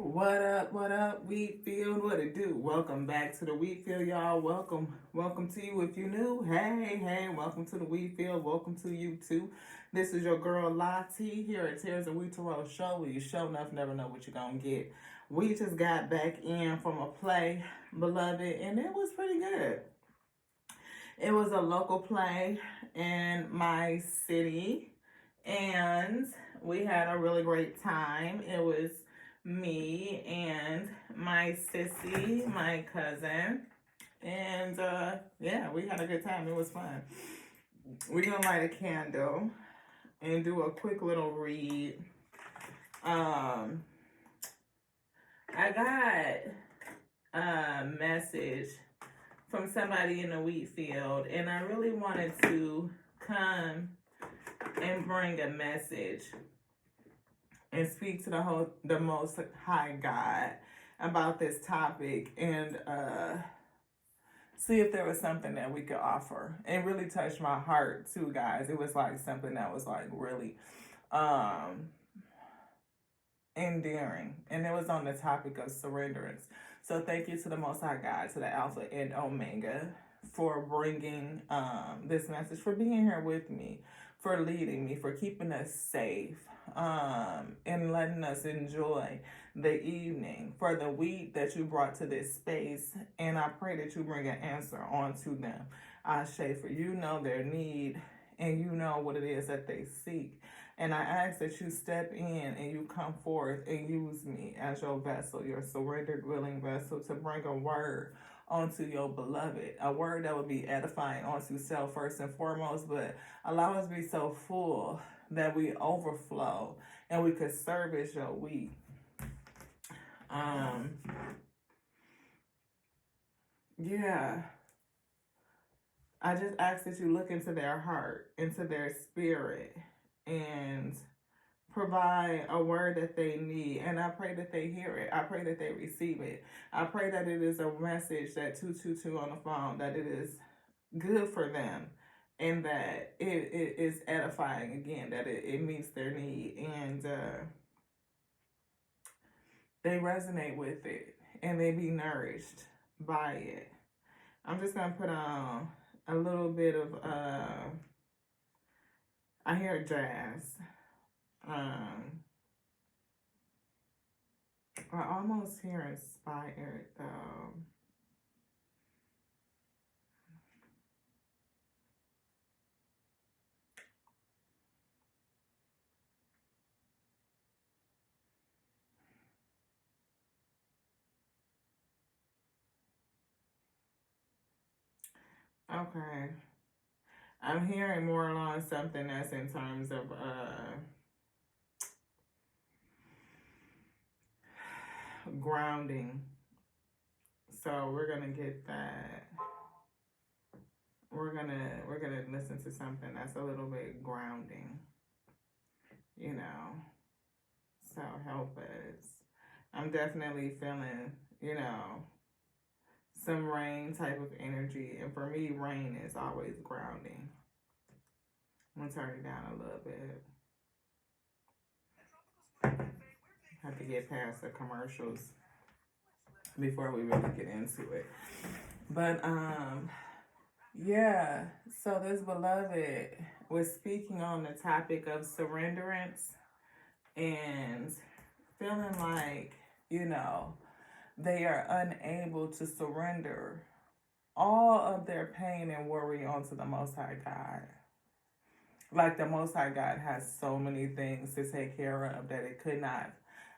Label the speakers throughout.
Speaker 1: What up, Wheatfield? What it do? Welcome back to the Wheatfield, y'all. Welcome to you if you new. Hey, welcome to the Wheatfield. Welcome to you too. This is your girl Lottie here at Tears and Wheat Tarot Show, where you show enough, never know what you're gonna get. We just got back in from a play, Beloved, and it was pretty good. It was a local play in my city, and we had a really great time. It was me and my sissy, my cousin, and yeah, we had a good time. It was fun. We're gonna light a candle and do a quick little read. I got a message from somebody in the wheat field, and I really wanted to come and bring a message and speak to the Most High God about this topic, and see if there was something that we could offer. It really touched my heart too, guys. It was like something that was like really endearing, and it was on the topic of surrenderance. So thank you to the Most High God, to the Alpha and Omega, for bringing this message, for being here with me, for leading me, for keeping us safe, and letting us enjoy the evening, for the wheat that you brought to this space. And I pray that you bring an answer onto them. Ashe, for you know their need and you know what it is that they seek. And I ask that you step in and you come forth and use me as your vessel, your surrendered, willing vessel, to bring a word onto your beloved, a word that would be edifying onto self first and foremost, but allow us to be so full that we overflow and we could service your wheat. Yeah. I just ask that you look into their heart, into their spirit, and provide a word that they need. And I pray that they hear it. I pray that they receive it. I pray that it is a message, that 222 on the phone, that it is good for them, and that it is edifying again, that it meets their need, and they resonate with it, and they be nourished by it. I'm just going to put on a little bit of, I hear jazz. I almost hear inspired though. Okay. I'm hearing more along something that's in terms of grounding. So we're gonna get that. We're gonna listen to something that's a little bit grounding, you know. So help us. I'm definitely feeling, some rain type of energy, and for me, rain is always grounding. I'm gonna turn it down a little bit. Have to get past the commercials before we really get into it. But yeah, so this beloved was speaking on the topic of surrenderance and feeling like, they are unable to surrender all of their pain and worry onto the Most High God. Like the Most High God has so many things to take care of that it could not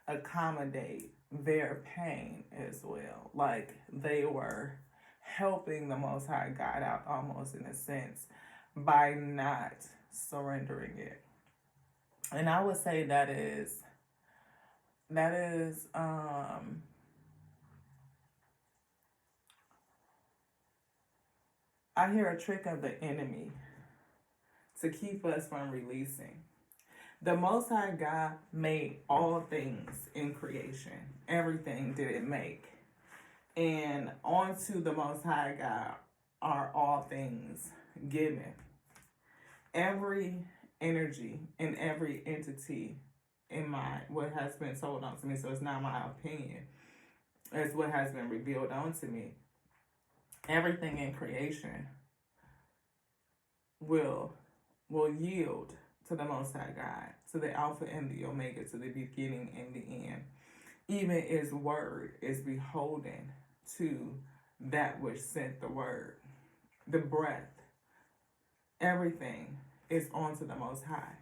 Speaker 1: accommodate their pain as well. Like they were helping the Most High God out almost in a sense by not surrendering it. And I would say that is I hear a trick of the enemy to keep us from releasing. The Most High God made all things in creation. Everything did it make. And onto the Most High God are all things given. Every energy and every entity in what has been told onto me. So it's not my opinion. It's what has been revealed onto me. Everything in creation will yield to the Most High God, to the Alpha and the Omega, to the beginning and the end. Even His word is beholden to that which sent the word. The breath, everything is onto the Most High.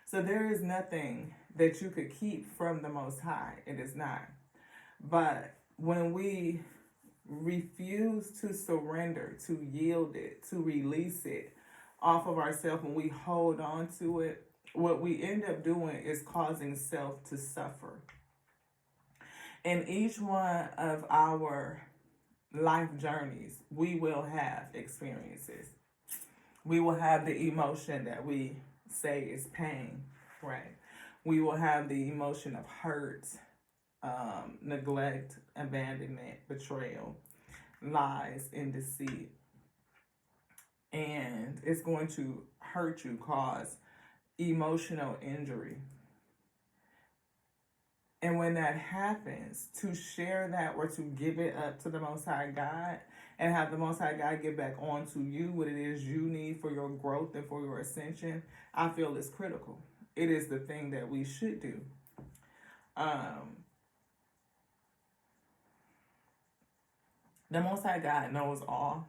Speaker 1: So there is nothing that you could keep from the Most High. It is not. But when we refuse to surrender, to yield it, to release it off of ourselves, when we hold on to it, what we end up doing is causing self to suffer. In each one of our life journeys, we will have experiences. We will have the emotion that we say is pain, right? We will have the emotion of hurt, neglect, abandonment, betrayal, lies, and deceit. And it's going to hurt you, cause emotional injury. And when that happens, to share that or to give it up to the Most High God and have the Most High God give back on to you what it is you need for your growth and for your ascension, I feel is critical. It is the thing that we should do. The Most High God knows all.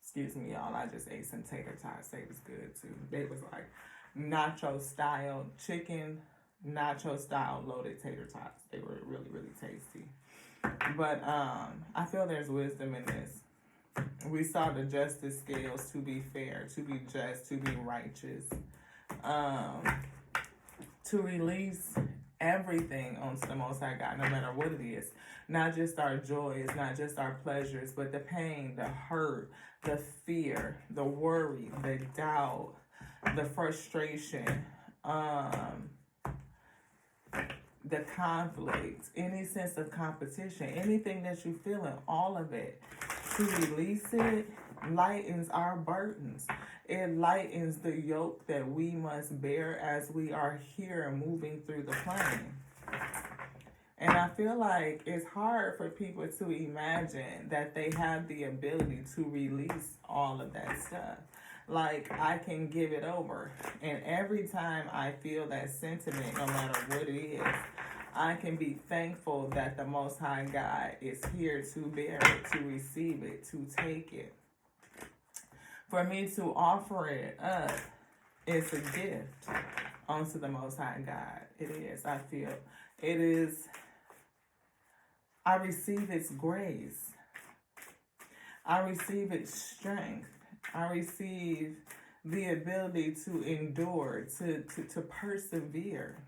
Speaker 1: Excuse me, y'all. I just ate some tater tots. They was good too. They was like nacho style chicken, nacho style loaded tater tots. They were really, really tasty. But I feel there's wisdom in this. We saw the justice scales to be fair, to be just, to be righteous, to release everything onto the Most High God, no matter what it is. Not just our joys, not just our pleasures, but the pain, the hurt, the fear, the worry, the doubt, the frustration, the conflict, any sense of competition, anything that you feel in, all of it. To release it lightens our burdens. It lightens the yoke that we must bear as we are here moving through the plane. And I feel like it's hard for people to imagine that they have the ability to release all of that stuff. Like, I can give it over. And every time I feel that sentiment, no matter what it is, I can be thankful that the Most High God is here to bear it, to receive it, to take it. For me to offer it up is a gift unto the Most High God. It is. I feel it is. I receive its grace. I receive its strength. I receive the ability to endure, to persevere.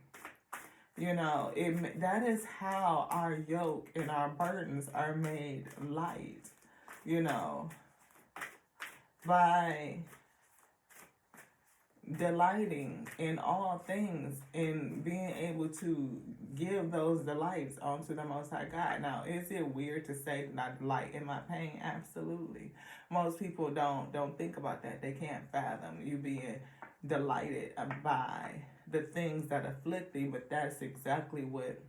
Speaker 1: You know, that is how our yoke and our burdens are made light, you know, by delighting in all things and being able to give those delights onto the Most High God. Now, is it weird to say that I delight in my pain? Absolutely. Most people don't think about that. They can't fathom you being delighted by the things that afflict thee, but that's exactly what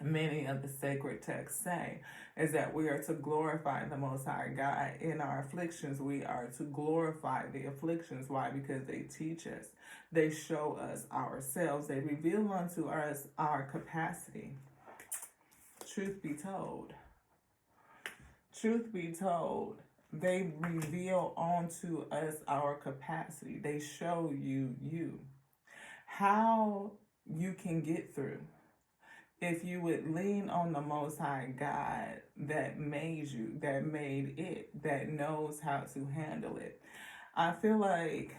Speaker 1: many of the sacred texts say, is that we are to glorify the Most High God in our afflictions. We are to glorify the afflictions. Why? Because they teach us. They show us ourselves. They reveal unto us our capacity. Truth be told, they reveal onto us our capacity. They show you how you can get through. If you would lean on the Most High God that made you, that made it, that knows how to handle it. I feel like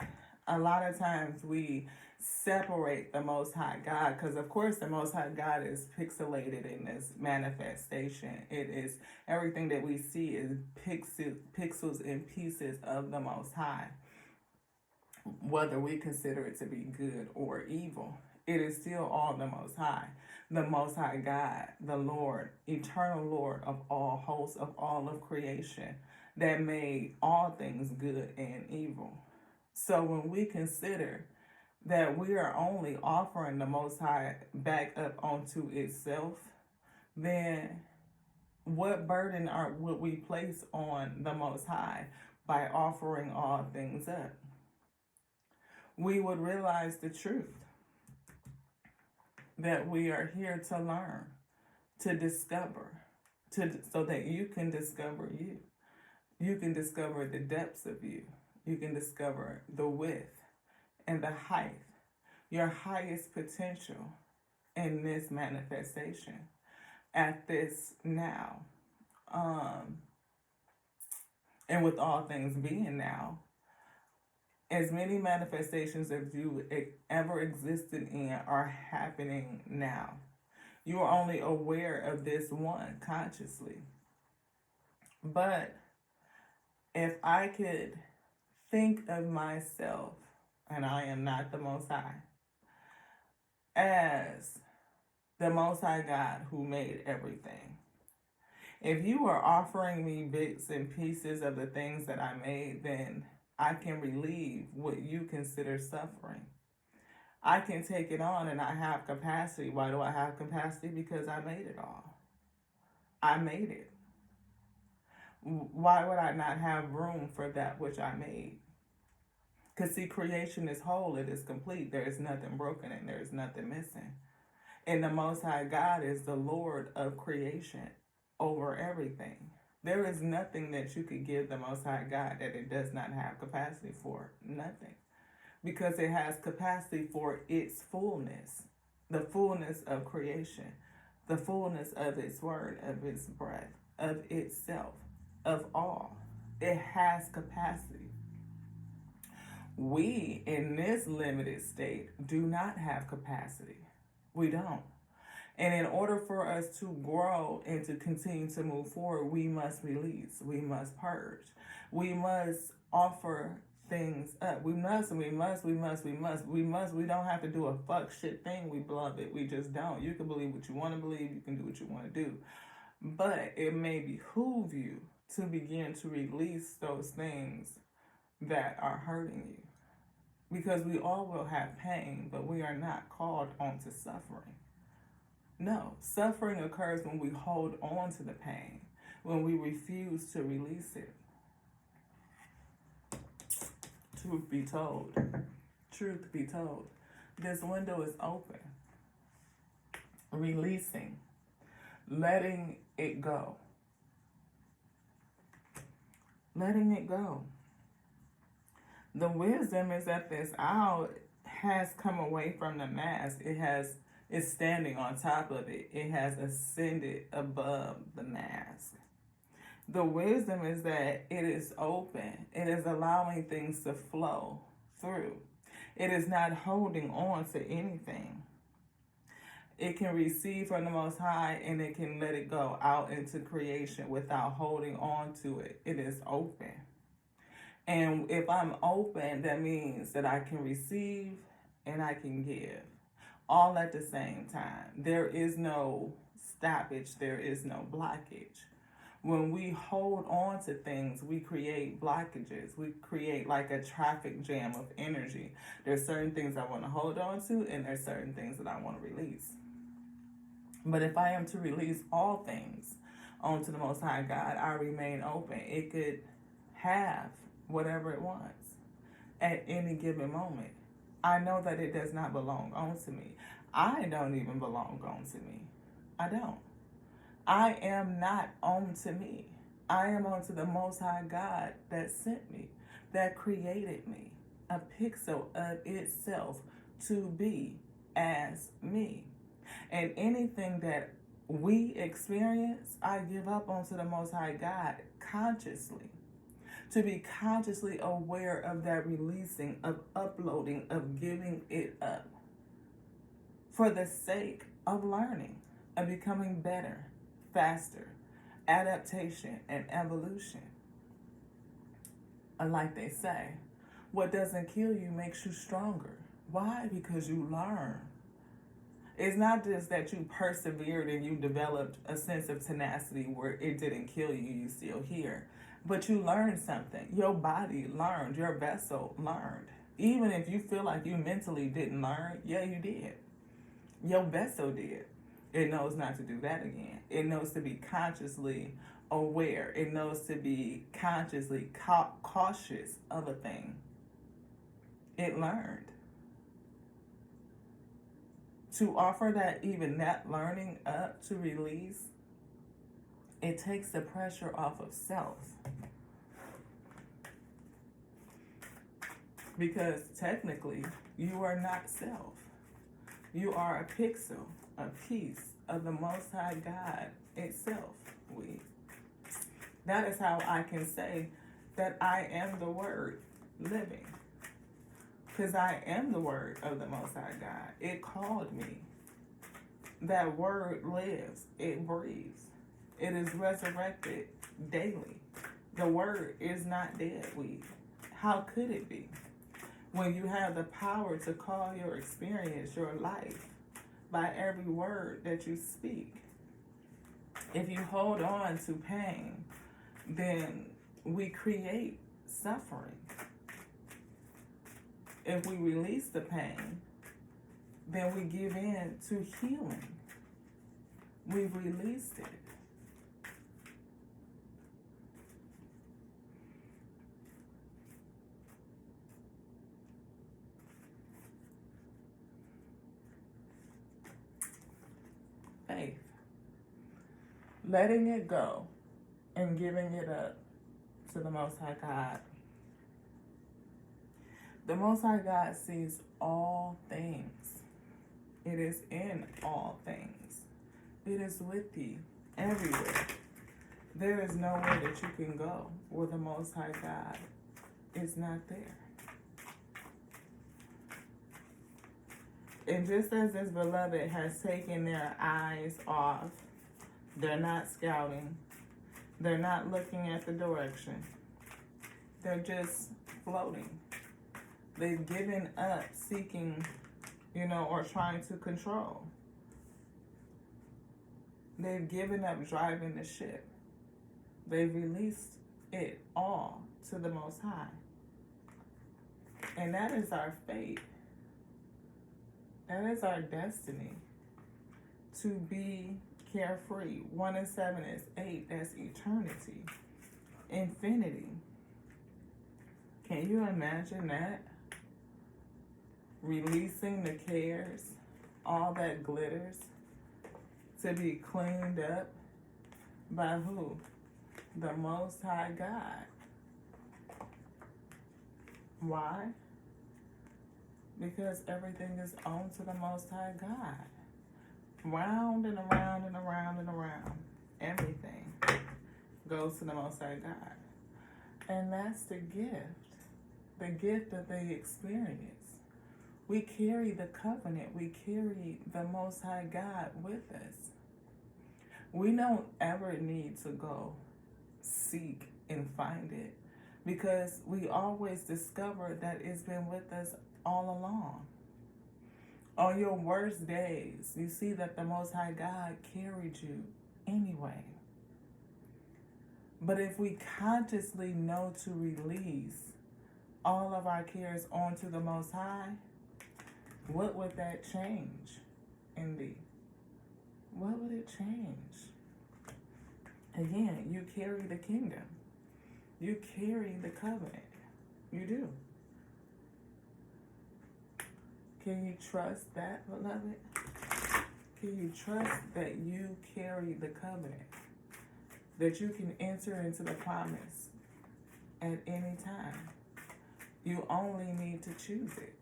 Speaker 1: a lot of times we separate the Most High God, because of course the Most High God is pixelated in this manifestation. It is everything that we see is pixels and pieces of the Most High, whether we consider it to be good or evil. It is still all the Most High. The Most High God, the Lord, eternal Lord of all hosts, of all of creation, that made all things good and evil. So when we consider that we are only offering the Most High back up onto itself, then what burden would we place on the Most High by offering all things up? We would realize the truth that we are here to learn, to discover, so that you can discover you. You can discover the depths of you. You can discover the width and the height, your highest potential in this manifestation, at this now. And with all things being now, as many manifestations as you ever existed in are happening now. You are only aware of this one consciously. But if I could think of myself, and I am not the Most High, as the Most High God who made everything. If you are offering me bits and pieces of the things that I made, then I can relieve what you consider suffering. I can take it on and I have capacity. Why do I have capacity? Because I made it all. I made it. Why would I not have room for that which I made? Because see, creation is whole, it is complete. There is nothing broken and there is nothing missing. And the Most High God is the Lord of creation over everything. There is nothing that you could give the Most High God that it does not have capacity for. Nothing. Because it has capacity for its fullness. The fullness of creation. The fullness of its word, of its breath, of itself, of all. It has capacity. We, in this limited state, do not have capacity. We don't. And in order for us to grow and to continue to move forward, we must release. We must purge. We must offer things up. We must. We don't have to do a fuck shit thing, we beloved. We just don't. You can believe what you want to believe. You can do what you want to do. But it may behoove you to begin to release those things that are hurting you. Because we all will have pain, but we are not called on to suffering. No, suffering occurs when we hold on to the pain, when we refuse to release it. Truth be told, this window is open. Releasing, letting it go. Letting it go. The wisdom is that this hour has come away from the mask. It's standing on top of it. It has ascended above the mask. The wisdom is that it is open. It is allowing things to flow through. It is not holding on to anything. It can receive from the Most High and it can let it go out into creation without holding on to it. It is open. And if I'm open, that means that I can receive and I can give. All at the same time. There is no stoppage. There is no blockage. When we hold on to things, we create blockages. We create like a traffic jam of energy. There's certain things I want to hold on to, and there's certain things that I want to release. But if I am to release all things onto the Most High God, I remain open. It could have whatever it wants at any given moment. I know that it does not belong onto me. I don't even belong onto me. I don't. I am not onto me. I am onto the Most High God that sent me, that created me, a pixel of itself to be as me. And anything that we experience, I give up onto the Most High God consciously. To be consciously aware of that releasing, of uploading, of giving it up. For the sake of learning, of becoming better, faster, adaptation, and evolution. And like they say, what doesn't kill you makes you stronger. Why? Because you learn. It's not just that you persevered and you developed a sense of tenacity where it didn't kill you, you still here. But you learned something. Your body learned. Your vessel learned. Even if you feel like you mentally didn't learn, yeah, you did. Your vessel did. It knows not to do that again. It knows to be consciously aware. It knows to be consciously cautious of a thing. It learned. To offer that, even that learning up to release, it takes the pressure off of self. Because technically, you are not self. You are a pixel, a piece of the Most High God itself. That is how I can say that I am the Word living. Because I am the Word of the Most High God. It called me. That Word lives. It breathes. It is resurrected daily. The Word is not dead, How could it be? When you have the power to call your experience your life by every word that you speak. If you hold on to pain, then we create suffering. If we release the pain, then we give in to healing. We've released it. Faith. Letting it go and giving it up to the Most High God. The Most High God sees all things. It is in all things. It is with thee everywhere. There is nowhere that you can go where the Most High God is not there. And just as this beloved has taken their eyes off, they're not scouting, they're not looking at the direction, they're just floating. They've given up seeking, or trying to control. They've given up driving the ship. They've released it all to the Most High. And that is our fate. That is our destiny, to be carefree. 1 and 7 is 8. That's eternity, infinity. Can you imagine that? Releasing the cares, all that glitters, to be cleaned up by who? The Most High God. Why? Because everything is owned to the Most High God. Round and around and around and around. Everything goes to the Most High God. And that's the gift of the experience. We carry the covenant. We carry the Most High God with us. We don't ever need to go seek and find it, because we always discover that it's been with us all along. On your worst days, you see that the Most High God carried you anyway. But if we consciously know to release all of our cares onto the Most High, what would that change in thee? What would it change? Again, you carry the kingdom. You carry the covenant. You do. Can you trust that, beloved? Can you trust that you carry the covenant? That you can enter into the promise at any time? You only need to choose it.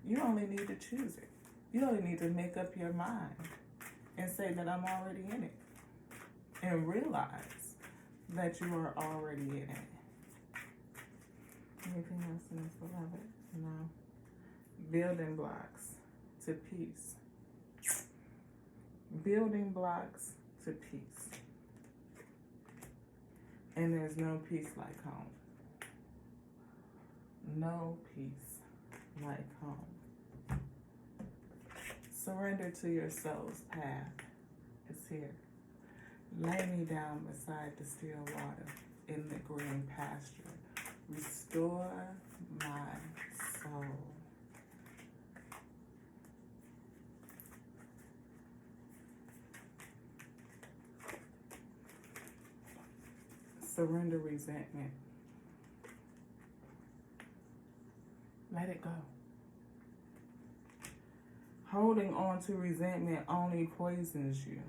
Speaker 1: You only need to choose it. You only need to make up your mind and say that I'm already in it. And realize that you are already in it. Anything else in this, beloved? No. Building blocks to peace. Building blocks to peace. And there's no peace like home. No peace like home. Surrender to your soul's path. It's here. Lay me down beside the still water in the green pasture. Restore my soul. Surrender resentment. Let it go. Holding on to resentment only poisons you.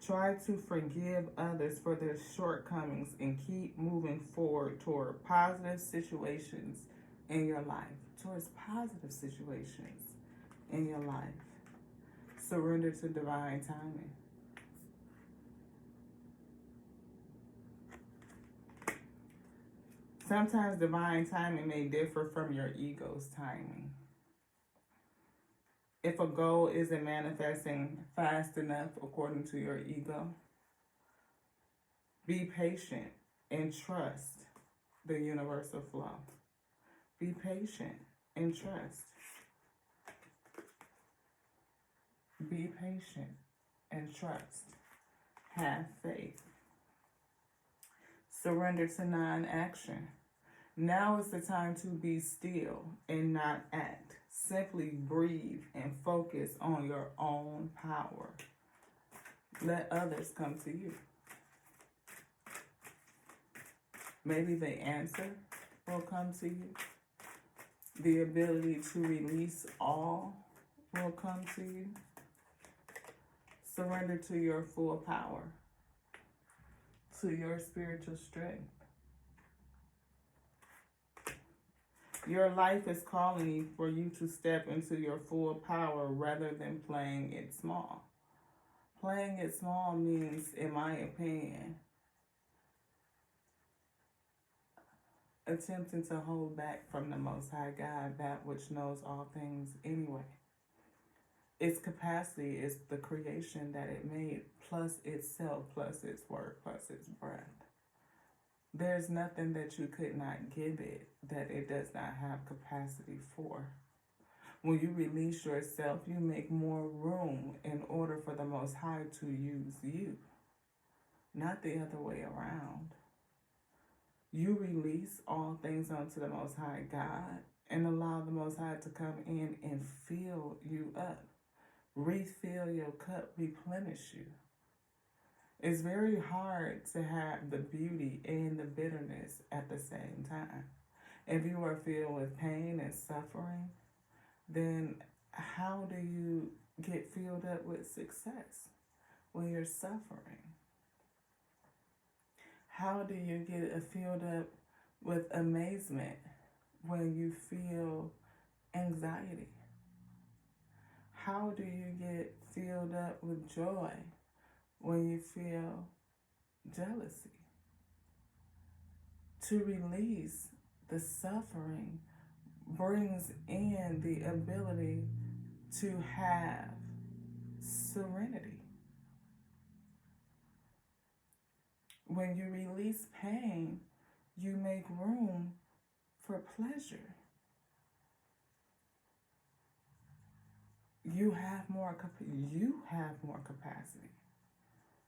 Speaker 1: Try to forgive others for their shortcomings and keep moving forward toward positive situations in your life. Towards positive situations in your life. Surrender to divine timing. Sometimes divine timing may differ from your ego's timing. If a goal isn't manifesting fast enough according to your ego, be patient and trust the universal flow. Be patient and trust. Be patient and trust. Have faith. Surrender to non-action. Now is the time to be still and not act. Simply breathe and focus on your own power. Let others come to you. Maybe the answer will come to you. The ability to release all will come to you. Surrender to your full power, to your spiritual strength. Your life is calling you for you to step into your full power rather than playing it small. Playing it small means, in my opinion, attempting to hold back from the Most High God, that which knows all things anyway. Its capacity is the creation that it made, plus itself, plus its work, plus its breath. There's nothing that you could not give it that it does not have capacity for. When you release yourself, you make more room in order for the Most High to use you, not the other way around. You release all things unto the Most High God and allow the Most High to come in and fill you up. Refill your cup, replenish you. It's very hard to have the beauty and the bitterness at the same time. If you are filled with pain and suffering, then how do you get filled up with success when you're suffering? How do you get filled up with amazement when you feel anxiety? How do you get filled up with joy when you feel jealousy? To release the suffering brings in the ability to have serenity. When you release pain, you make room for pleasure. You have more capacity.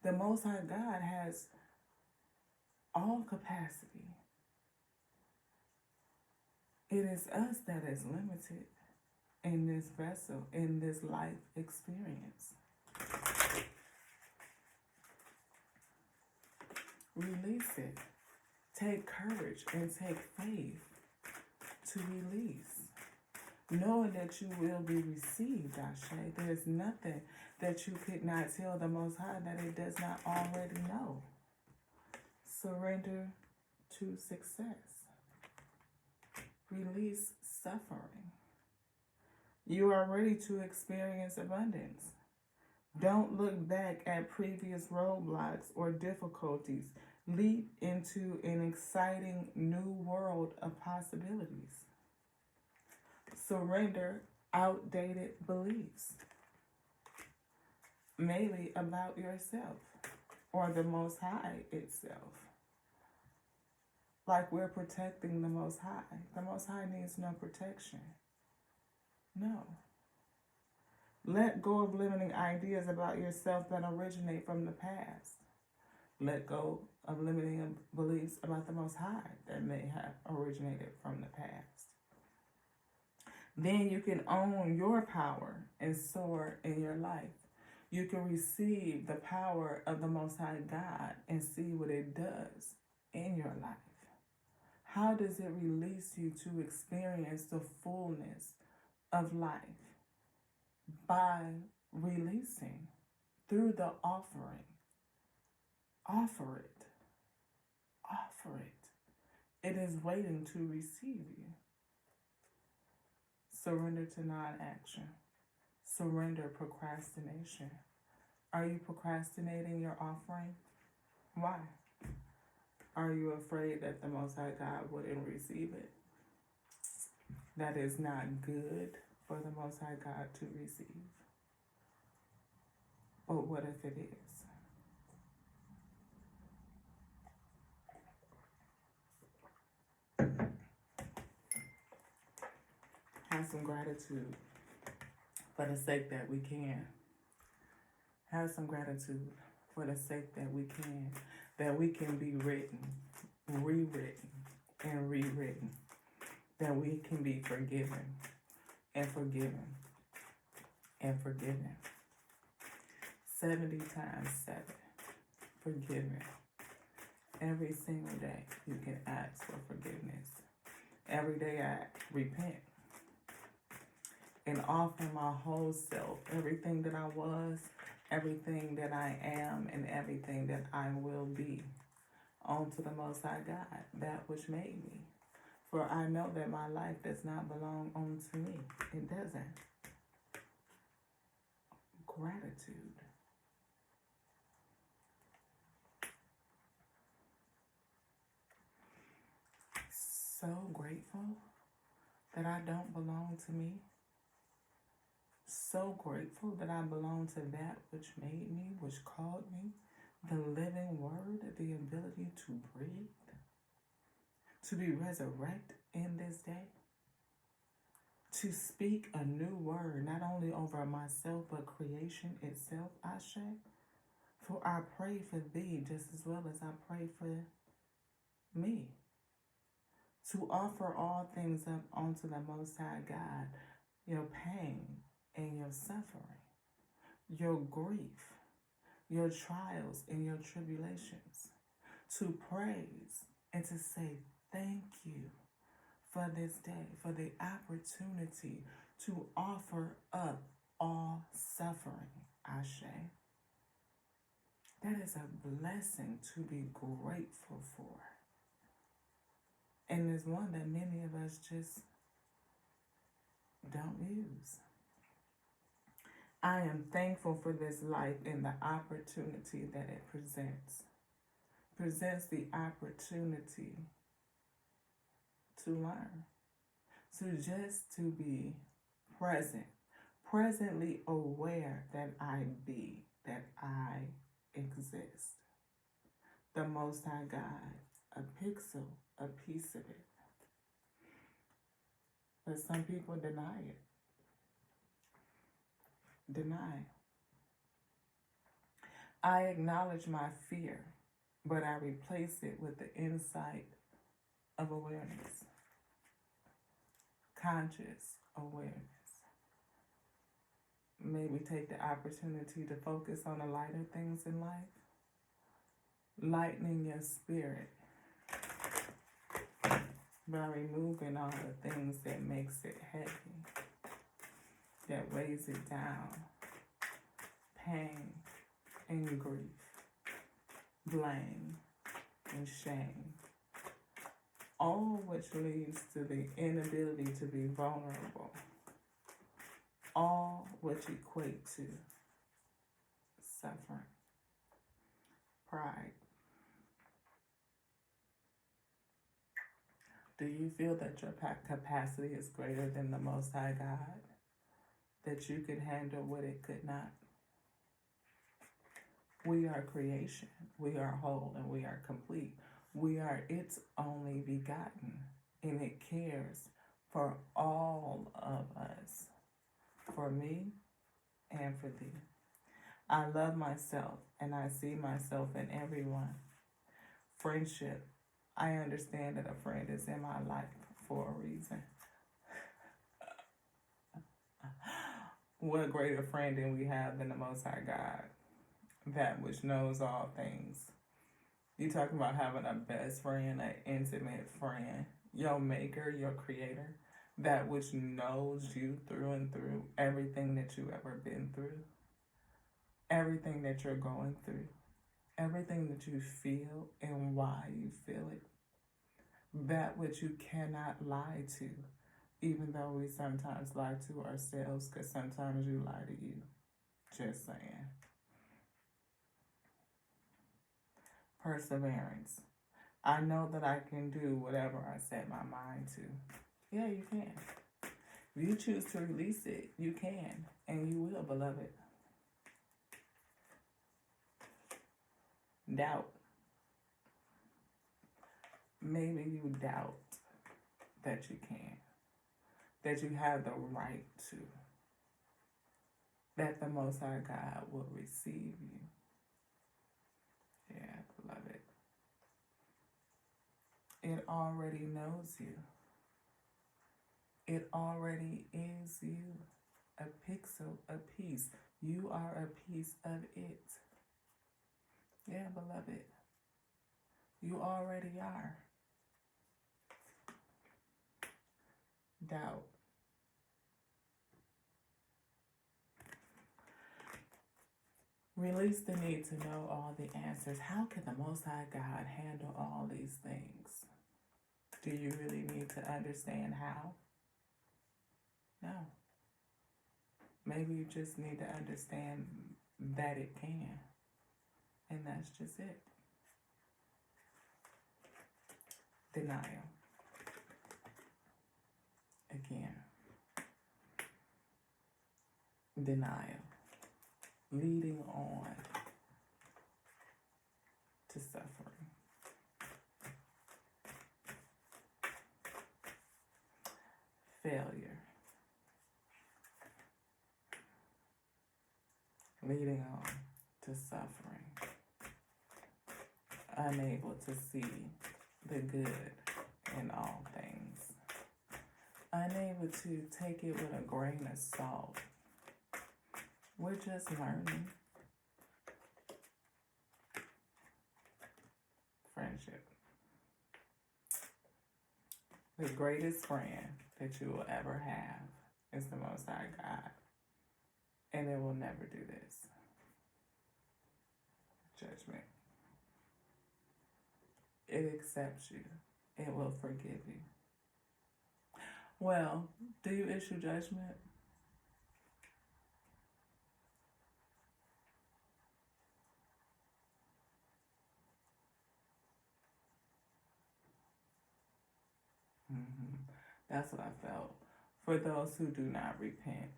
Speaker 1: The Most High God has all capacity. It is us that is limited in this vessel, in this life experience. Release it. Take courage and take faith to release. Knowing that you will be received, Ashe. There's nothing that you could not tell the Most High that it does not already know. Surrender to success. Release suffering. You are ready to experience abundance. Don't look back at previous roadblocks or difficulties. Leap into an exciting new world of possibilities. Surrender outdated beliefs, maybe about yourself or the Most High itself. Like we're protecting the Most High. The Most High needs no protection. No. Let go of limiting ideas about yourself that originate from the past. Let go of limiting beliefs about the Most High that may have originated from the past. Then you can own your power and soar in your life. You can receive the power of the Most High God and see what it does in your life. How does it release you to experience the fullness of life? By releasing through the offering. Offer it. Offer it. It is waiting to receive you. Surrender to non-action. Surrender procrastination. Are you procrastinating your offering? Why? Are you afraid that the Most High God wouldn't receive it? That is not good for the Most High God to receive. But what if it is? Have some gratitude for the sake that we can. Have some gratitude for the sake that we can be written, rewritten, and rewritten, that we can be forgiven and forgiven and forgiven. 70 times 7, forgiven. Every single day you can ask for forgiveness. Every day I repent and offer my whole self, everything that I was, everything that I am, and everything that I will be, onto the Most High God, that which made me. For I know that my life does not belong unto me. It doesn't. Gratitude. So grateful that I don't belong to me. So grateful that I belong to that which made me, which called me, the living word, the ability to breathe, to be resurrected in this day, to speak a new word, not only over myself, but creation itself, Ashe. For I pray for thee just as well as I pray for me. To offer all things up unto the Most High God, your pain and your suffering, your grief, your trials and your tribulations, to praise and to say thank you for this day, for the opportunity to offer up all suffering, Ashe. That is a blessing to be grateful for. And it's one that many of us just don't use. I am thankful for this life and the opportunity that it presents. Presents the opportunity to learn. To be present. Presently aware that I be, that I exist. The Most High God, a pixel, a piece of it. But some people deny it. Deny. I acknowledge my fear, but I replace it with the insight of awareness. Conscious awareness. Maybe take the opportunity to focus on the lighter things in life. Lightening your spirit by removing all the things that makes it heavy, that weighs it down. Pain and grief, blame and shame, all which leads to the inability to be vulnerable, all which equate to suffering, pride. Do you feel that your capacity is greater than the Most High God? That you could handle what it could not? We are creation. We are whole and we are complete. We are its only begotten, and it cares for all of us, for me and for thee. I love myself and I see myself in everyone. Friendship. I understand that a friend is in my life for a reason. What greater friend than we have than the Most High God, that which knows all things. You talking about having a best friend, an intimate friend, your maker, your creator, that which knows you through and through, everything that you ever been through, everything that you're going through, everything that you feel and why you feel it, that which you cannot lie to, even though we sometimes lie to ourselves, because sometimes you lie to you. Just saying. Perseverance. I know that I can do whatever I set my mind to. Yeah, you can. If you choose to release it, you can. And you will, beloved. Doubt. Maybe you doubt that you can. That you have the right to. That the Most High God will receive you. Yeah, beloved. It already knows you. It already is you. A pixel, a piece. You are a piece of it. Yeah, beloved. You already are. Doubt. Release the need to know all the answers. How can the Most High God handle all these things? Do you really need to understand how? No. Maybe you just need to understand that it can. And that's just it. Denial. Again. Denial. Leading on to suffering. Failure. Leading on to suffering. Unable to see the good in all things. Unable to take it with a grain of salt. We're just learning. Friendship. The greatest friend that you will ever have is the Most High God. And it will never do this. Judgment. It accepts you. It will forgive you. Well, do you issue judgment? That's what I felt. For those who do not repent.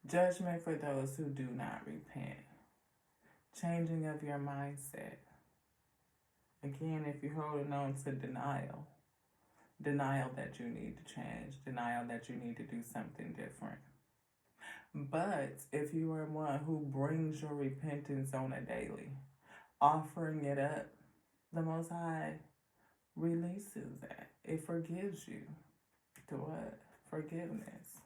Speaker 1: Judgment for those who do not repent. Changing of your mindset. Again, if you're holding on to denial. Denial that you need to change. Denial that you need to do something different. But if you are one who brings your repentance on a daily, offering it up, the Most High releases that. It forgives you. To what? Forgiveness.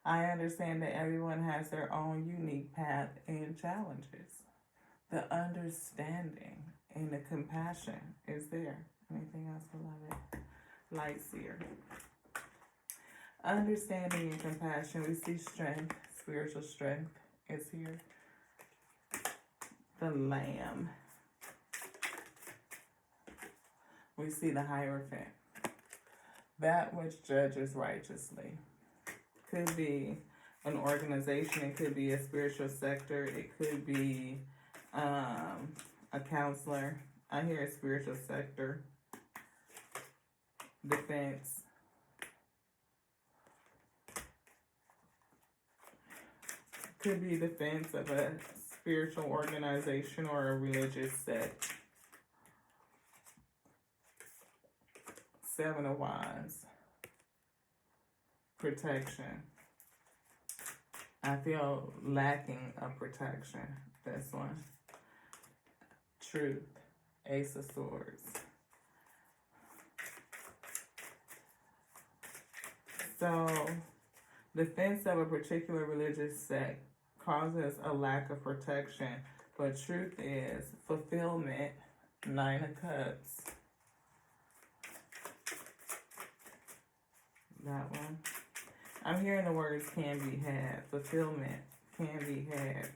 Speaker 1: I understand that everyone has their own unique path and challenges. The understanding and the compassion is there. Anything else, beloved? Light seer. Understanding and compassion. We see strength, spiritual strength is here. The Lamb. We see the Hierophant. That which judges righteously. Could be an organization. It could be a spiritual sector. It could be a counselor. I hear a spiritual sector. Defense. Could be defense of a spiritual organization or a religious sect. Seven of Wands. Protection. I feel lacking of protection. This one. Truth. Ace of Swords. So, defense of a particular religious sect causes a lack of protection, but truth is fulfillment. 9 of Cups. That one. I'm hearing the words can be had. Fulfillment can be had.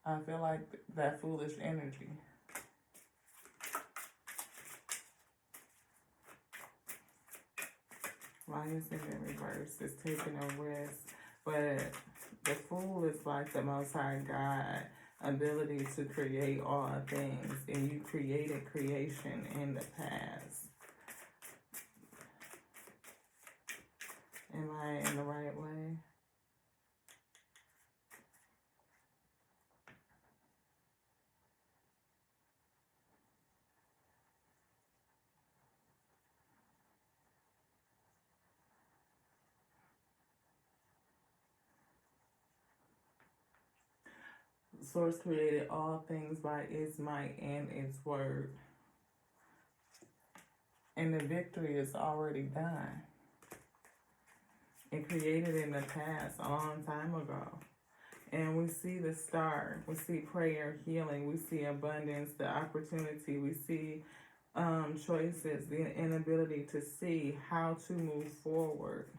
Speaker 1: I feel like that foolish energy. Why is it in reverse? It's taking a risk. But the Fool is like the Most High God ability to create all things. And you created creation in the past. Am I in the right way? Source created all things by its might and its word. And the victory is already done. It created in the past, a long time ago. And we see the star. We see prayer, healing. We see abundance, the opportunity. We see choices, the inability to see how to move forward.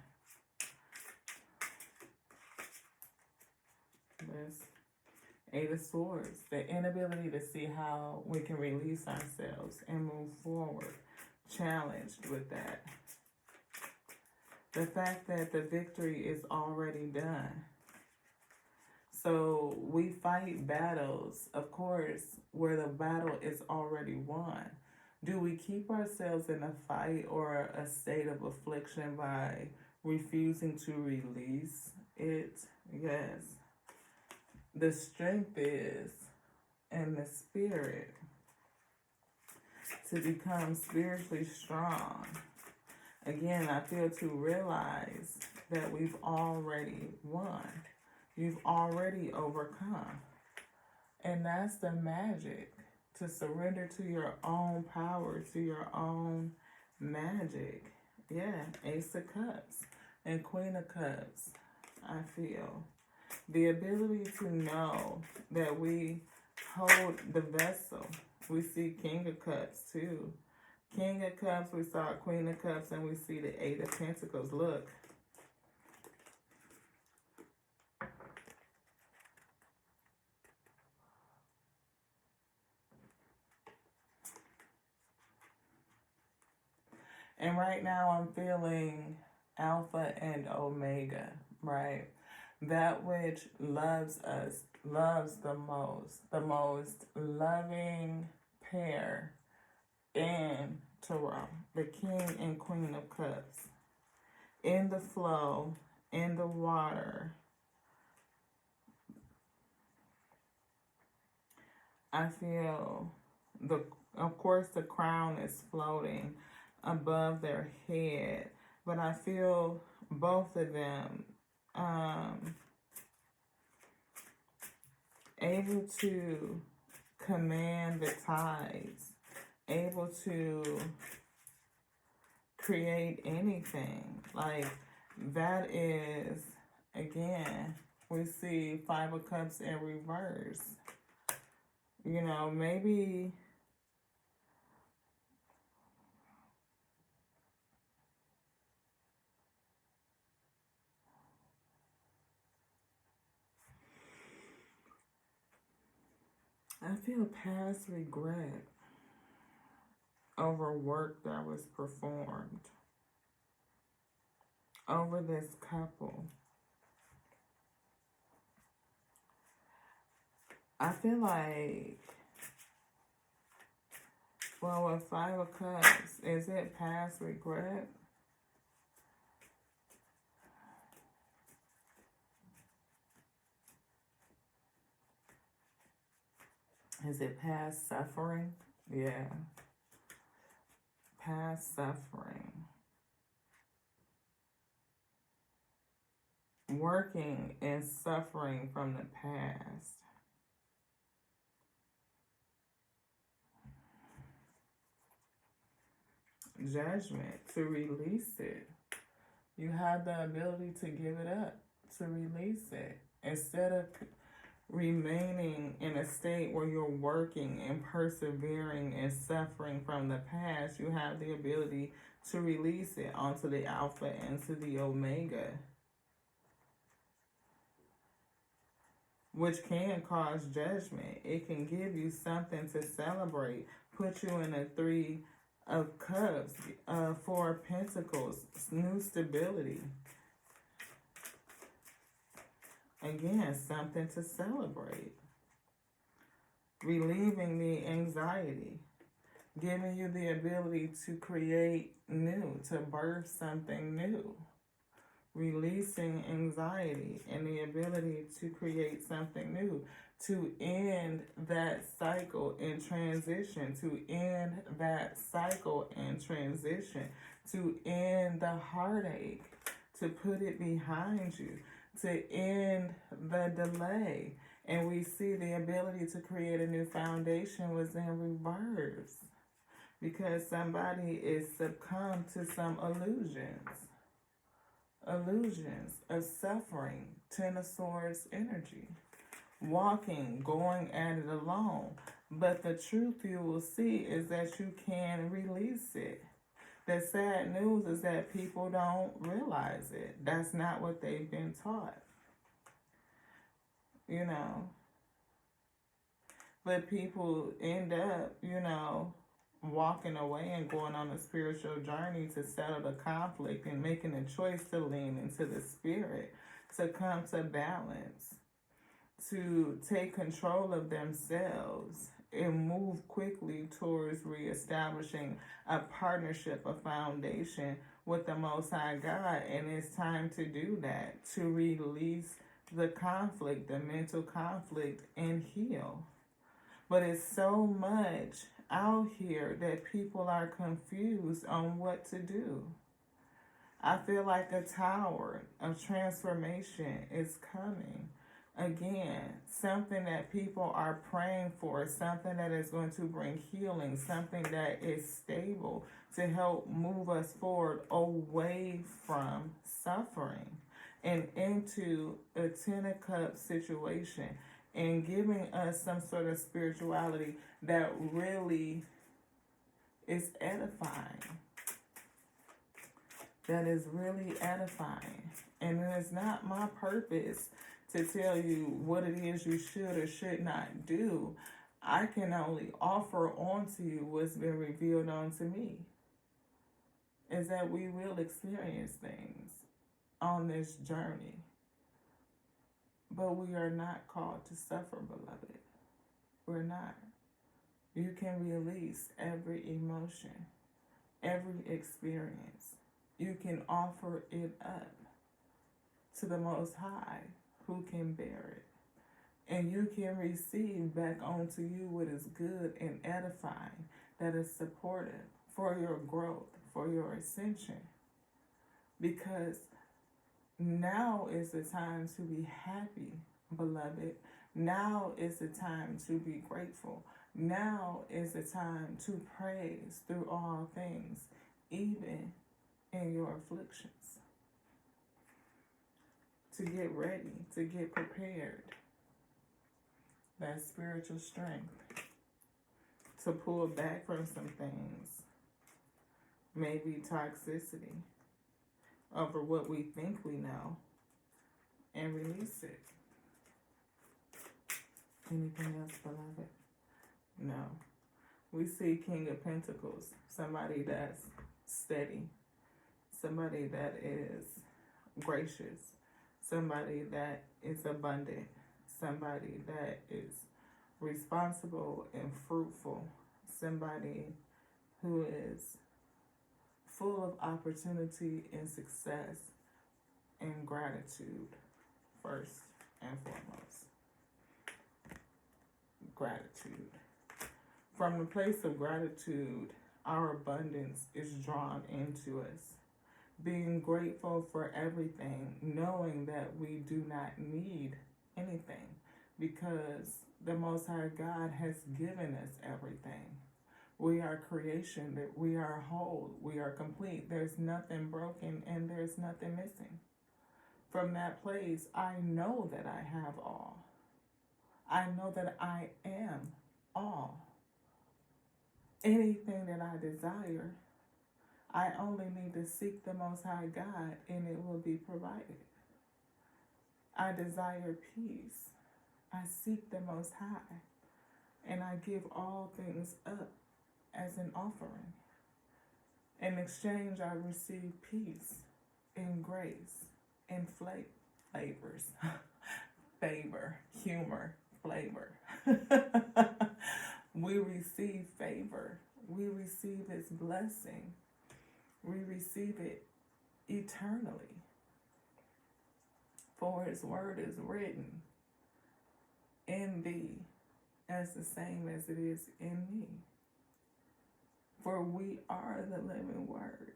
Speaker 1: This 8 of Swords, the inability to see how we can release ourselves and move forward. Challenged with that. The fact that the victory is already done. So we fight battles, of course, where the battle is already won. Do we keep ourselves in a fight or a state of affliction by refusing to release it? Yes. The strength is in the spirit to become spiritually strong. Again, I feel to realize that we've already won. You've already overcome. And that's the magic. To surrender to your own power, to your own magic. Yeah, Ace of Cups and Queen of Cups, I feel. The ability to know that we hold the vessel. We see King of Cups too. King of Cups, we saw Queen of Cups, and we see the 8 of Pentacles. Look. And right now I'm feeling Alpha and Omega, right? That which loves us, loves the most loving pair in Tarot, the King and Queen of Cups. In the flow, in the water. I feel, of course, the crown is floating above their head, but I feel both of them able to command the tides, able to create anything. Like, that is, again, we see 5 of Cups in reverse. You know, maybe I feel past regret over work that was performed over this couple. I feel like, well, with 5 of Cups, is it past regret? Is it past suffering? Yeah. Past suffering. working and suffering from the past. Judgment, to release it. You have the ability to give it up, to release it. Instead of remaining in a state where you're working and persevering and suffering from the past, you have the ability to release it onto the Alpha and to the Omega, which can cause judgment. It can give you something to celebrate, put you in a 3 of Cups, 4 of Pentacles, new stability. Again, something to celebrate. Relieving the anxiety. Giving you the ability to create new, to birth something new. Releasing anxiety and the ability to create something new. To end that cycle and transition. To end that cycle and transition. To end the heartache. To put it behind you. To end the delay. And we see the ability to create a new foundation was in reverse. Because somebody is succumbed to some illusions. Illusions of suffering. Ten of Swords energy. Walking, going at it alone. But the truth you will see is that you can release it. The sad news is that people don't realize it. That's not what they've been taught. You know. But people end up, you know, walking away and going on a spiritual journey to settle the conflict and making a choice to lean into the spirit, to come to balance, to take control of themselves and move quickly towards reestablishing a partnership, a foundation with the Most High God. And it's time to do that, to release the conflict, the mental conflict, and heal. But it's so much out here that people are confused on what to do. I feel like a tower of transformation is coming. Again, something that people are praying for, something that is going to bring healing, something that is stable to help move us forward away from suffering and into a Ten of Cups situation, and giving us some sort of spirituality that really is edifying. That is really edifying. And it is not my purpose to tell you what it is you should or should not do. I can only offer onto you what's been revealed onto me. Is that we will experience things on this journey. But we are not called to suffer, beloved. We're not. You can release every emotion, every experience. You can offer it up to the Most High, who can bear it. And you can receive back onto you what is good and edifying, that is supportive for your growth, for your ascension. Because now is the time to be happy, beloved. Now is the time to be grateful. Now is the time to praise through all things, even in your afflictions. To get ready, to get prepared. That spiritual strength. To pull back from some things. Maybe toxicity over what we think we know, and release it. Anything else, beloved? No. We see King of Pentacles, somebody that's steady, somebody that is gracious, somebody that is abundant, somebody that is responsible and fruitful, somebody who is full of opportunity and success and gratitude, first and foremost. Gratitude. From the place of gratitude, our abundance is drawn into us. being grateful for everything, knowing that we do not need anything because the Most High God has given us everything. We are creation, that we are whole, we are complete. There's nothing broken and there's nothing missing. From that place, I know that I have all. I know that I am all. Anything that I desire, I only need to seek the Most High God and it will be provided. I desire peace. I seek the Most High and I give all things up as an offering. In exchange, I receive peace and grace and flavors, favor, humor, flavor. We receive favor. We receive His blessing. We receive it eternally. For His word is written in thee as the same as it is in me. For we are the living word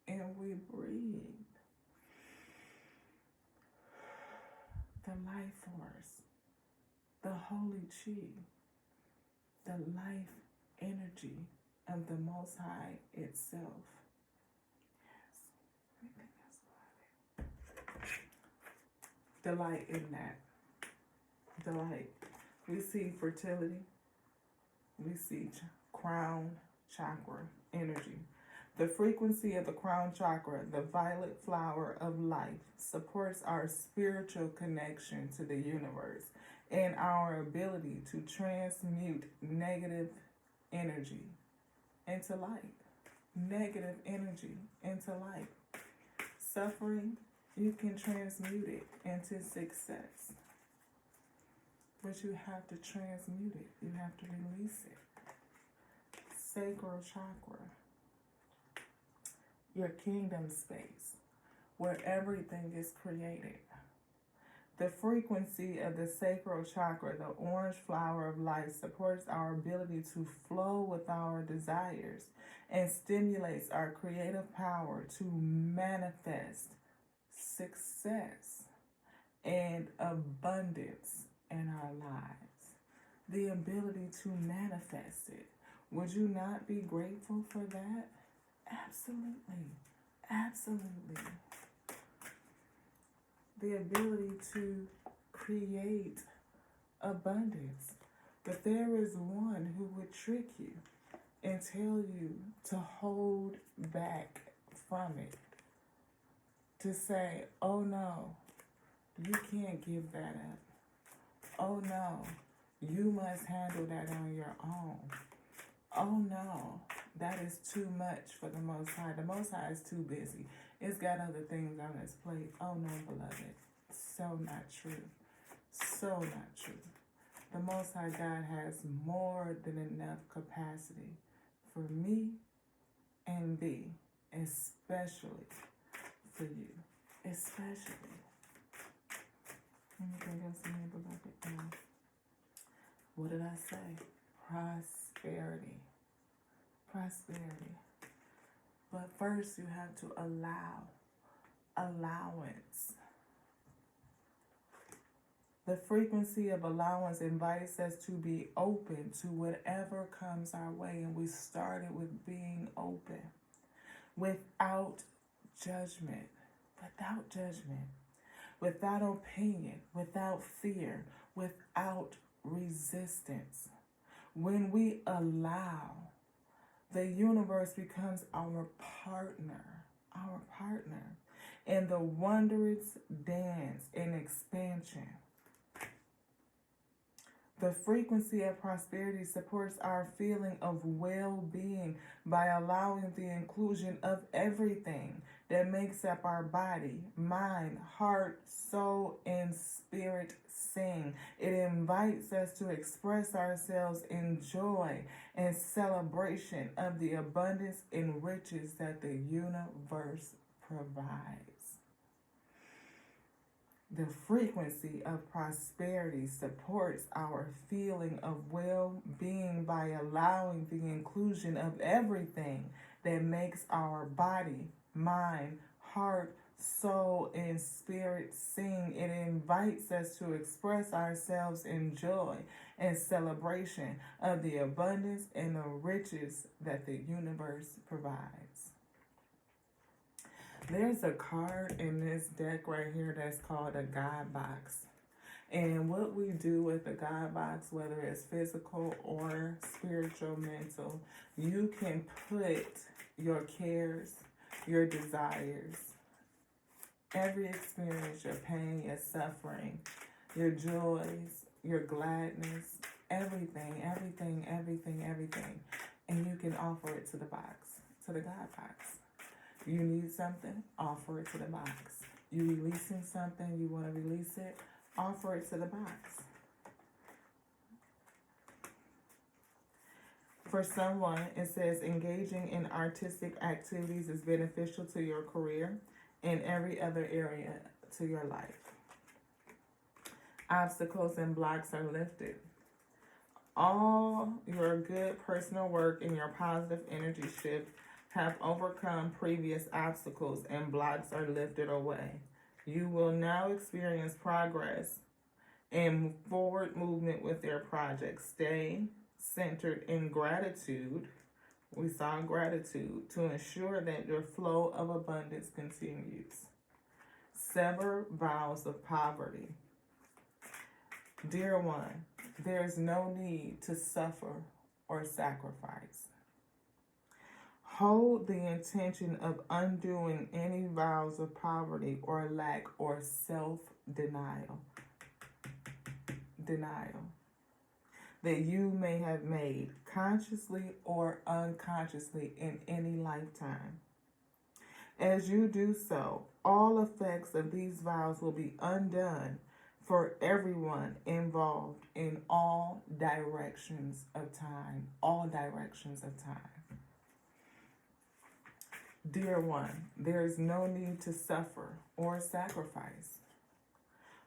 Speaker 1: and we breathe the life force, the holy chi, the life energy of the Most High itself. Delight in that. Delight. We see fertility. We see crown chakra energy. The frequency of the crown chakra, the violet flower of life, supports our spiritual connection to the universe and our ability to transmute negative energy into light. Negative energy into light. Suffering, you can transmute it into success. But you have to transmute it. You have to release it. Sacral chakra. Your kingdom space, where everything is created. The frequency of the sacral chakra, the orange flower of life, supports our ability to flow with our desires and stimulates our creative power to manifest success and abundance in our lives. The ability to manifest it. Would you not be grateful for that? Absolutely. Absolutely. The ability to create abundance. But there is one who would trick you and tell you to hold back from it. To say, oh no, you can't give that up. Oh no, you must handle that on your own. Oh no, that is too much for the Most High. The Most High is too busy. It's got other things on its plate. Oh no, beloved. So not true. So not true. The Most High God has more than enough capacity for me and thee, especially for you. Especially. Anything else in here, beloved? No. What did I say? Prosperity. Prosperity. But first you have to allow. Allowance. The frequency of allowance invites us to be open to whatever comes our way. And we started with being open. Without judgment. Without judgment. Without opinion. Without fear. Without resistance. When we allow, the universe becomes our partner in the wondrous dance and expansion. The frequency of prosperity supports our feeling of well-being by allowing the inclusion of everything that makes up our body, mind, heart, soul, and spirit sing. It invites us to express ourselves in joy and celebration of the abundance and riches that the universe provides. The frequency of prosperity supports our feeling of well-being by allowing the inclusion of everything that makes our body, mind, heart, soul, and spirit sing. It invites us to express ourselves in joy and celebration of the abundance and the riches that the universe provides. There's a card in this deck right here that's called a God box. And what we do with the God box, whether it's physical or spiritual, mental, you can put your cares, your desires, every experience, your pain, your suffering, your joys, your gladness, everything, everything, everything, everything. And you can offer it to the box, to the God box. You need something, offer it to the box. You releasing something, you want to release it, offer it to the box. For someone, it says engaging in artistic activities is beneficial to your career and every other area to your life. Obstacles and blocks are lifted. All your good personal work and your positive energy shift have overcome previous obstacles and blocks are lifted away. You will now experience progress and forward movement with your project. Stay centered in gratitude. We saw gratitude to ensure that your flow of abundance continues. Sever vows of poverty. Dear one, there is no need to suffer or sacrifice. Hold the intention of undoing any vows of poverty or lack or self-denial. That you may have made consciously or unconsciously in any lifetime. As you do so, all effects of these vows will be undone for everyone involved in all directions of time. All directions of time. Dear one, there is no need to suffer or sacrifice.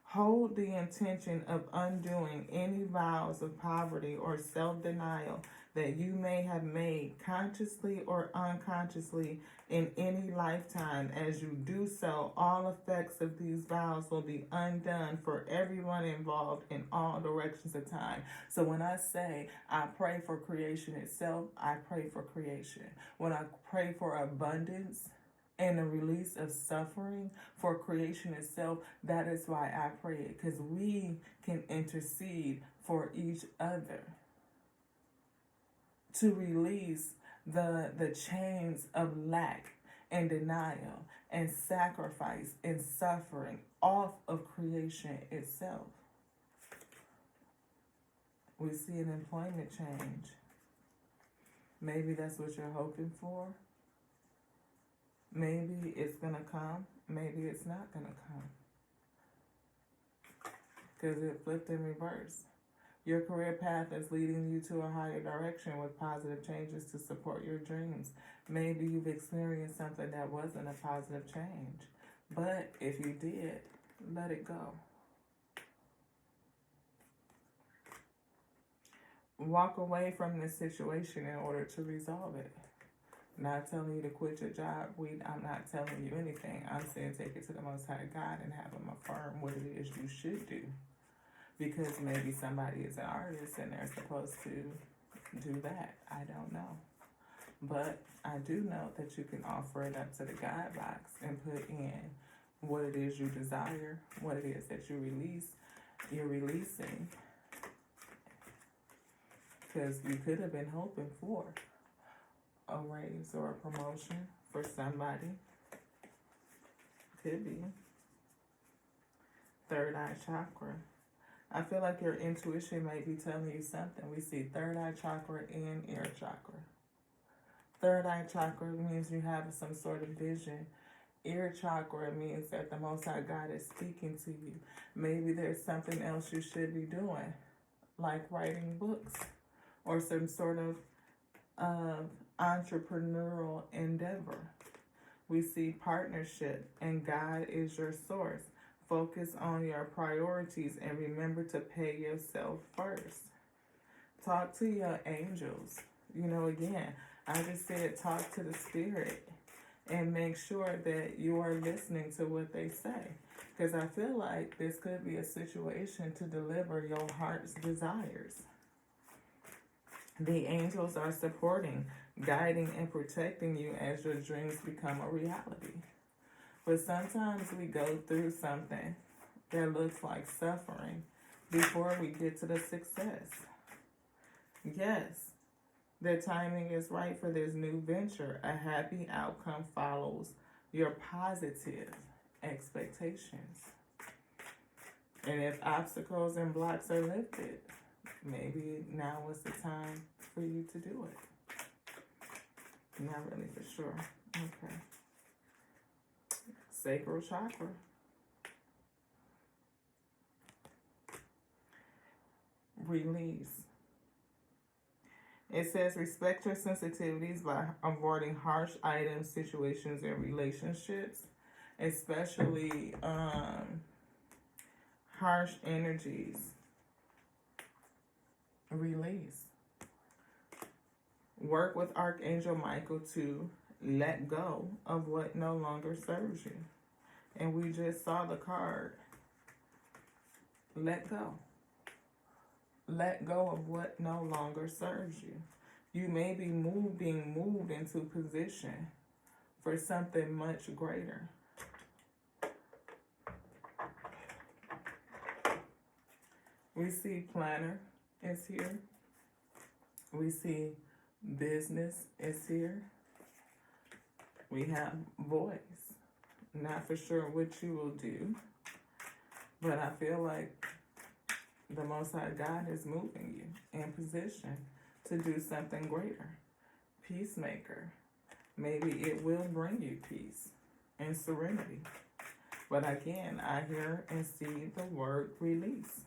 Speaker 1: Hold the intention of undoing any vows of poverty or self-denial that you may have made consciously or unconsciously in any lifetime. As you do so, all effects of these vows will be undone for everyone involved in all directions of time. So when I say I pray for creation itself, I pray for creation. When I pray for abundance and the release of suffering for creation itself, that is why I pray it, because we can intercede for each other to release the chains of lack and denial and sacrifice and suffering off of creation itself. We see an employment change. Maybe that's what you're hoping for. Maybe it's going to come. Maybe it's not going to come. Because it flipped in reverse. Your career path is leading you to a higher direction with positive changes to support your dreams. Maybe you've experienced something that wasn't a positive change. But if you did, let it go. Walk away from this situation in order to resolve it. Not telling you to quit your job. I'm not telling you anything. I'm saying take it to the Most High God and have Him affirm what it is you should do. Because maybe somebody is an artist and they're supposed to do that. I don't know. But I do know that you can offer it up to the God box and put in what it is you desire, what it is that you're releasing. Because you could have been hoping for a raise or a promotion for somebody. Could be. Third eye chakra. I feel like your intuition may be telling you something. We see third eye chakra and ear chakra. Third eye chakra means you have some sort of vision. Ear chakra means that the Most High God is speaking to you. Maybe there's something else you should be doing, like writing books or some sort of entrepreneurial endeavor. We see partnership, and God is your source. Focus on your priorities and remember to pay yourself first. Talk to your angels. Again, I just said talk to the spirit and make sure that you are listening to what they say. Because I feel like this could be a situation to deliver your heart's desires. The angels are supporting, guiding, and protecting you as your dreams become a reality. But sometimes we go through something that looks like suffering before we get to the success. Yes, the timing is right for this new venture. A happy outcome follows your positive expectations. And if obstacles and blocks are lifted, maybe now is the time for you to do it. Not really for sure. Okay. Sacral chakra. Release. It says respect your sensitivities by avoiding harsh items, situations, and relationships, especially harsh energies. Release. Work with Archangel Michael to let go of what no longer serves you. And we just saw the card. Let go. Let go of what no longer serves you. You may be being moved into position for something much greater. We see planner is here. We see business is here. We have voice. Not for sure what you will do, but I feel like the Most High God is moving you in position to do something greater. Peacemaker. Maybe it will bring you peace and serenity. But again, I hear and see the word release.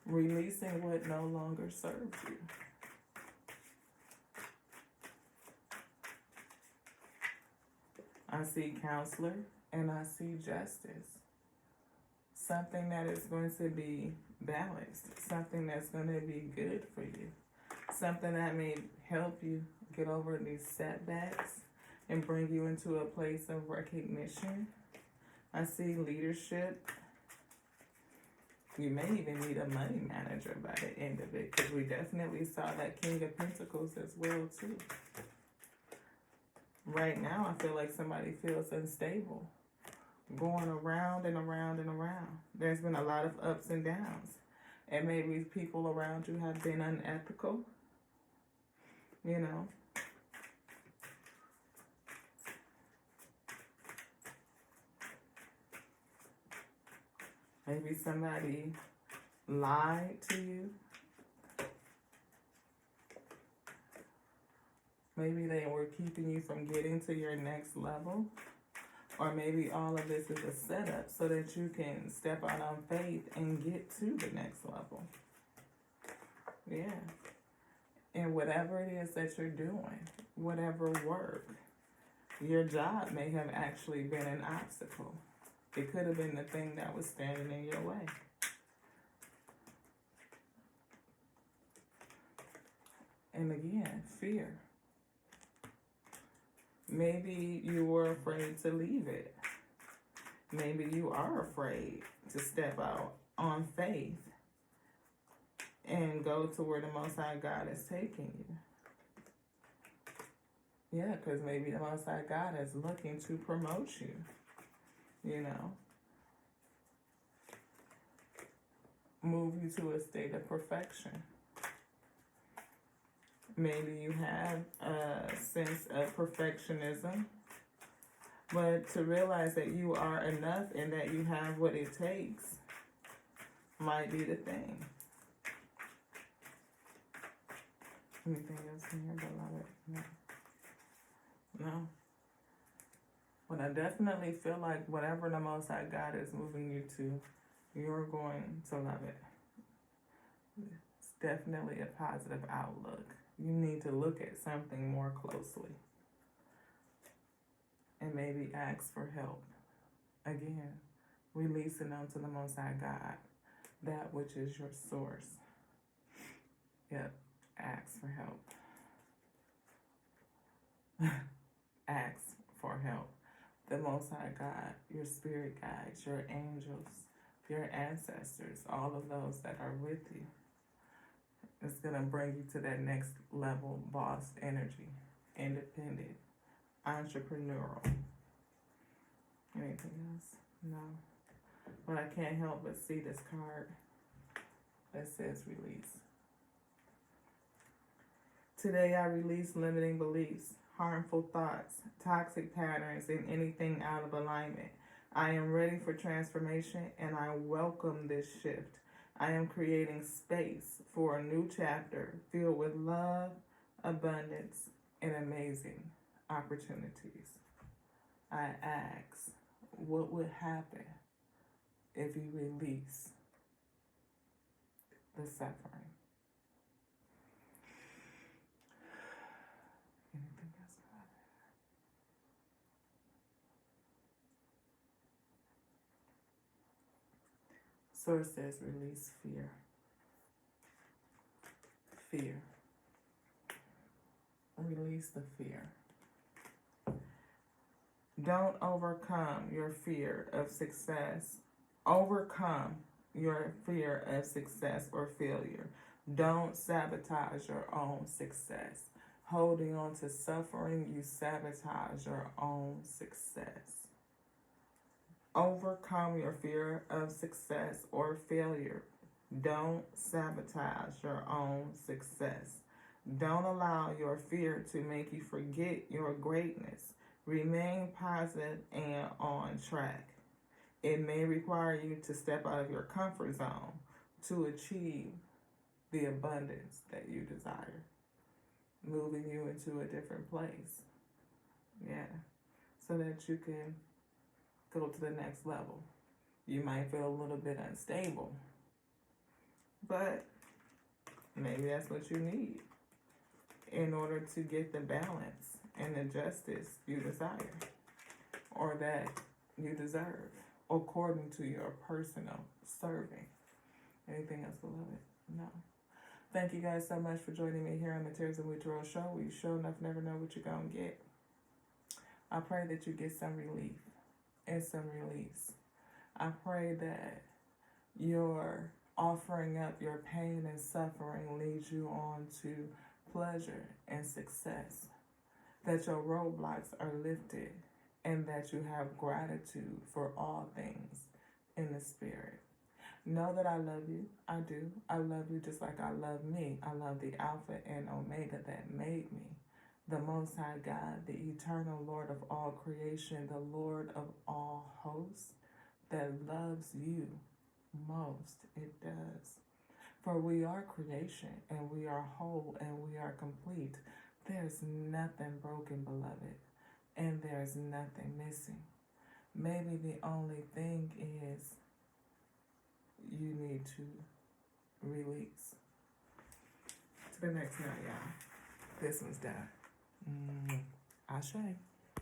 Speaker 1: Releasing what no longer serves you. I see counselor and I see justice. Something that is going to be balanced. Something that's going to be good for you. Something that may help you get over these setbacks and bring you into a place of recognition. I see leadership. You may even need a money manager by the end of it, because we definitely saw that King of Pentacles as well too. Right now, I feel like somebody feels unstable, going around and around and around. There's been a lot of ups and downs, and maybe people around you have been unethical, you know. Maybe somebody lied to you. Maybe they were keeping you from getting to your next level. Or maybe all of this is a setup so that you can step out on faith and get to the next level. Yeah. And whatever it is that you're doing, whatever work, your job may have actually been an obstacle. It could have been the thing that was standing in your way. And again, fear. Maybe you were afraid to leave it. Maybe you are afraid to step out on faith and go to where the Most High God is taking you. Yeah, because maybe the Most High God is looking to promote you, you know. Move you to a state of perfection. Maybe you have a sense of perfectionism, but to realize that you are enough and that you have what it takes might be the thing. Anything else in here, beloved? No. No. But I definitely feel like whatever the Most High God is moving you to, you're going to love it. It's definitely a positive outlook. You need to look at something more closely and maybe ask for help. Again, releasing unto the Most High God that which is your source. Yep, ask for help. ask for help. The Most High God, your spirit guides, your angels, your ancestors, all of those that are with you. It's going to bring you to that next level, boss energy, independent, entrepreneurial. Anything else? No. But I can't help but see this card that says release. Today I release limiting beliefs, harmful thoughts, toxic patterns, and anything out of alignment. I am ready for transformation and I welcome this shift. I am creating space for a new chapter filled with love, abundance, and amazing opportunities. I ask, what would happen if you release the suffering? Anything else about it? Source says release fear. Fear. Release the fear. Don't overcome your fear of success. Overcome your fear of success or failure. Don't sabotage your own success. Holding on to suffering, you sabotage your own success. Overcome your fear of success or failure. Don't sabotage your own success. Don't allow your fear to make you forget your greatness. Remain positive and on track. It may require you to step out of your comfort zone to achieve the abundance that you desire, moving you into a different place. Yeah, so that you can go to the next level. You might feel a little bit unstable, but maybe that's what you need in order to get the balance and the justice you desire or that you deserve according to your personal serving. Anything else, beloved? No. Thank you guys so much for joining me here on the Tears of Witch World Show. You sure enough never know what you're going to get. I pray that you get some relief and some release. I pray that your offering up your pain and suffering leads you on to pleasure and success. That your roadblocks are lifted and that you have gratitude for all things in the spirit. Know that I love you. I do. I love you just like I love me. I love the Alpha and Omega that made me. The Most High God, the eternal Lord of all creation, the Lord of all hosts, that loves you most. It does. For we are creation, and we are whole, and we are complete. There's nothing broken, beloved, and there's nothing missing. Maybe the only thing is you need to release. To the next night, y'all. This one's done. Ashe.